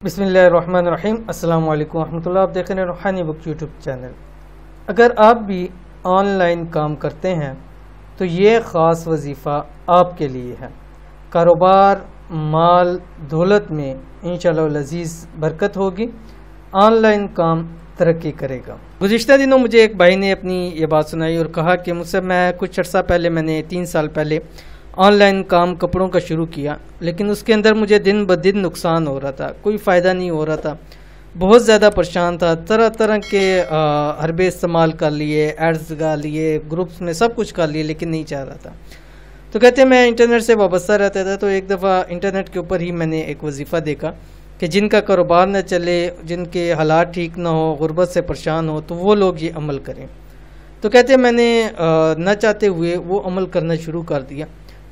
बिस्मिल्लाहिर्रहमानिर्रहीम। अस्सलाम वालेकुम रहमतुल्लाह। आप देख रहे हैं रूहानी बुक यूट्यूब चैनल। अगर आप भी ऑनलाइन काम करते हैं तो ये ख़ास वजीफ़ा आपके लिए है। कारोबार, माल, दौलत में इंशाअल्लाह लजीज़ बरकत होगी। ऑनलाइन काम तरक्की करेगा। गुज़िश्ता दिनों मुझे एक भाई ने अपनी ये बात सुनाई और कहा कि मुझसे मैं कुछ अर्सा पहले, मैंने 3 साल पहले ऑनलाइन काम कपड़ों का शुरू किया, लेकिन उसके अंदर मुझे दिन ब दिन नुकसान हो रहा था, कोई फ़ायदा नहीं हो रहा था, बहुत ज़्यादा परेशान था। तरह तरह के हरबे इस्तेमाल कर लिए, एड्स लगा लिए, ग्रुप्स में सब कुछ कर लिए, लेकिन नहीं चाह रहा था। तो कहते हैं मैं इंटरनेट से वाबस्ता रहता था। तो एक दफ़ा इंटरनेट के ऊपर ही मैंने एक वजीफ़ा देखा कि जिनका कारोबार न चले, जिनके हालात ठीक ना हो, गुर्बत से परेशान हो, तो वो लोग ये अमल करें। तो कहते हैं मैंने न चाहते हुए वो अमल करना शुरू कर दिया।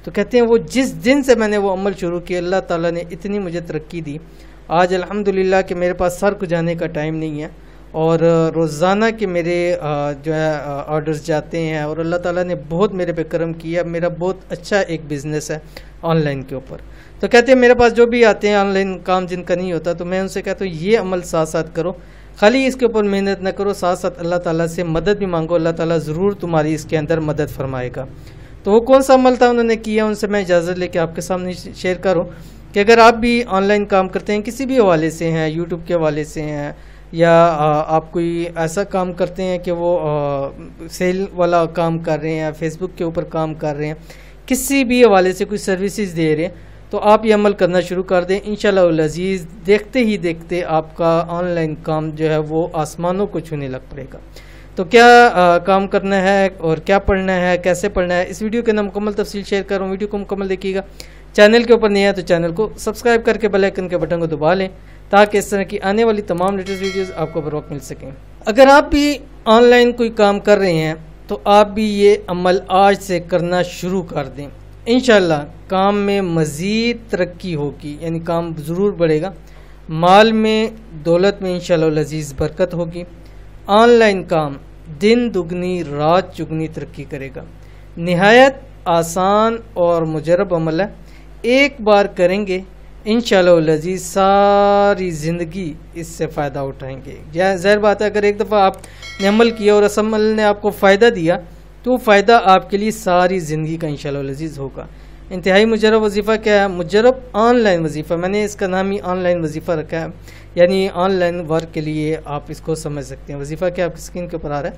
तो कहते हैं वो जिस दिन से मैंने वो अमल शुरू किया, अल्लाह ताला ने इतनी मुझे तरक्की दी। आज अल्हम्दुलिल्लाह कि मेरे पास सर को जाने का टाइम नहीं है और रोज़ाना के मेरे जो है ऑर्डर्स जाते हैं और अल्लाह ताला ने बहुत मेरे पे करम किया। मेरा बहुत अच्छा एक बिज़नेस है ऑनलाइन के ऊपर। तो कहते हैं मेरे पास जो भी आते हैं ऑनलाइन काम जिनका नहीं होता, तो मैं उनसे कहता हूँ ये अमल साथ साथ करो, खाली इसके ऊपर मेहनत न करो, साथ साथ अल्लाह ताला से मदद भी मांगो, अल्लाह ताला ज़रूर तुम्हारी इसके अंदर मदद फरमाएगा। तो वो कौन सा अमल था उन्होंने किया, उनसे मैं इजाज़त लेके आपके सामने शेयर करूं कि अगर आप भी ऑनलाइन काम करते हैं, किसी भी हवाले से हैं, यूट्यूब के हवाले से हैं, या आप कोई ऐसा काम करते हैं कि वो सेल वाला काम कर रहे हैं, फेसबुक के ऊपर काम कर रहे हैं, किसी भी हवाले से कोई सर्विसेज दे रहे हैं, तो आप ये अमल करना शुरू कर दें। इंशाअल्लाह अज़ीज़ देखते ही देखते आपका ऑनलाइन काम जो है वो आसमानों को छूने लग पड़ेगा। तो क्या काम करना है और क्या पढ़ना है, कैसे पढ़ना है, इस वीडियो के अंदर मुकम्मल तफसील शेयर कर रहा हूँ। वीडियो को मुकम्मल देखिएगा। चैनल के ऊपर नहीं है तो चैनल को सब्सक्राइब करके बेल आइकन के बटन को दबा लें ताकि इस तरह की आने वाली तमाम लेटेस्ट वीडियोस आपको बर वक्त मिल सकें। अगर आप भी ऑनलाइन कोई काम कर रहे हैं तो आप भी ये अमल आज से करना शुरू कर दें। इंशाअल्लाह काम में मज़ीद तरक्की होगी, यानी काम ज़रूर बढ़ेगा। माल में, दौलत में इंशाअल्लाह लजीज़ बरकत होगी। ऑनलाइन काम दिन दुगनी रात चुगनी तरक्की करेगा। निहायत आसान और मुजरब अमल है। एक बार करेंगे इंशाअल्लाह लजीज़ सारी ज़िंदगी इससे फ़ायदा उठाएंगे। ज़ाहिर बात है, अगर एक दफ़ा आपने अमल किया और उस अमल ने आपको फ़ायदा दिया तो वो फ़ायदा आपके लिए सारी ज़िंदगी का इंशाअल्लाह लजीज़ होगा। इंतहाई मुजरब वजीफ़ा क्या है? मुजरब ऑनलाइन वजीफ़ा। मैंने इसका नाम ही ऑनलाइन वजीफ़ा रखा है, यानी ऑनलाइन वर्क के लिए आप इसको समझ सकते हैं। वजीफ़ा क्या आपकी स्क्रीन के ऊपर आ रहा है।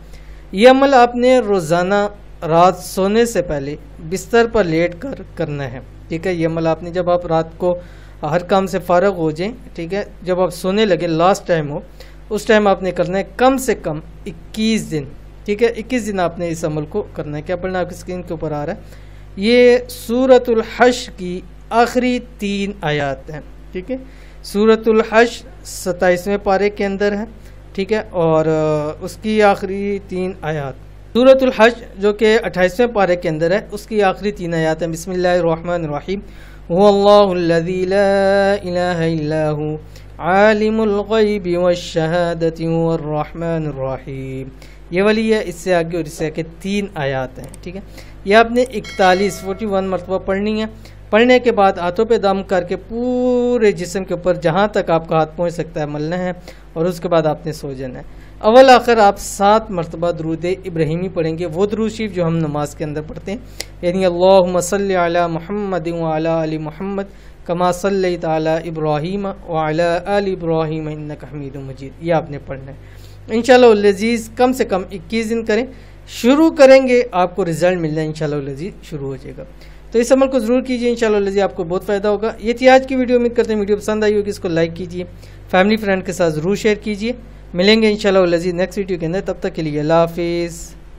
ये अमल आपने रोज़ाना रात सोने से पहले बिस्तर पर लेट कर करना है, ठीक है। ये अमल आपने जब आप रात को हर काम से फ़ारग हो जाएं, ठीक है, जब आप सोने लगे, लास्ट टाइम हो, उस टाइम आपने करना है कम से कम 21 दिन, ठीक है। 21 दिन आपने इस अमल को करना है। क्या पढ़ना आपकी स्क्रीन के ऊपर आ रहा है। ये सूरतुल हश्र की आखिरी 3 आयात हैं, ठीक है। सूरतुल हश्र 27वें पारे के अंदर है, ठीक है, और उसकी आखिरी 3 आयात। सूरतुल हश्र जो कि 28वें पारे के अंदर है, उसकी आखिरी 3 आयात हैं। बिस्मिल्लाहिर्रहमानिर्रहीम। हुवल्लाहुल्लज़ी ला इलाहा इल्ला हु आलिमुल ग़ैबि वश्शहादति हुवर्रहमानुर्रहीम। ये वाली है, इससे आगे और इससे आगे 3 आयात हैं, ठीक है। ये आपने 41 मरतबा पढ़नी है। पढ़ने के बाद हाथों पे दम करके पूरे जिस्म के ऊपर जहाँ तक आपका हाथ पहुँच सकता है मलना है और उसके बाद आपने सो जाना है। अव्वल आखिर आप 7 मरतबा दरूद इब्राहिमी पढ़ेंगे, वो दरूद शरीफ जो हम नमाज के अंदर पढ़ते हैं, यानी अल्लाहुम्मा सल्लि अला मुहम्मद व अला आलि मुहम्मद कमा सल्लैता अला इब्राहीम व अला आलि इब्राहीम इन्नका हमीदुम मजीद। ये आपने पढ़ना है। इंशाअल्लाह लजीज़ कम से कम 21 दिन करें, शुरू करेंगे आपको रिज़ल्ट मिलना इंशाअल्लाह लजीज़ शुरू हो जाएगा। तो इस अमल को ज़रूर कीजिए, इंशाअल्लाह लजीज़ आपको बहुत फ़ायदा होगा। ये थी आज की वीडियो। उम्मीद करते हैं वीडियो पसंद आई होगी। इसको लाइक कीजिए, फैमिली फ्रेंड के साथ ज़रूर शेयर कीजिए। मिलेंगे इंशाअल्लाह लजीज़ नेक्स्ट वीडियो के अंदर। तब तक के लिए अल्लाह हाफ़िज़।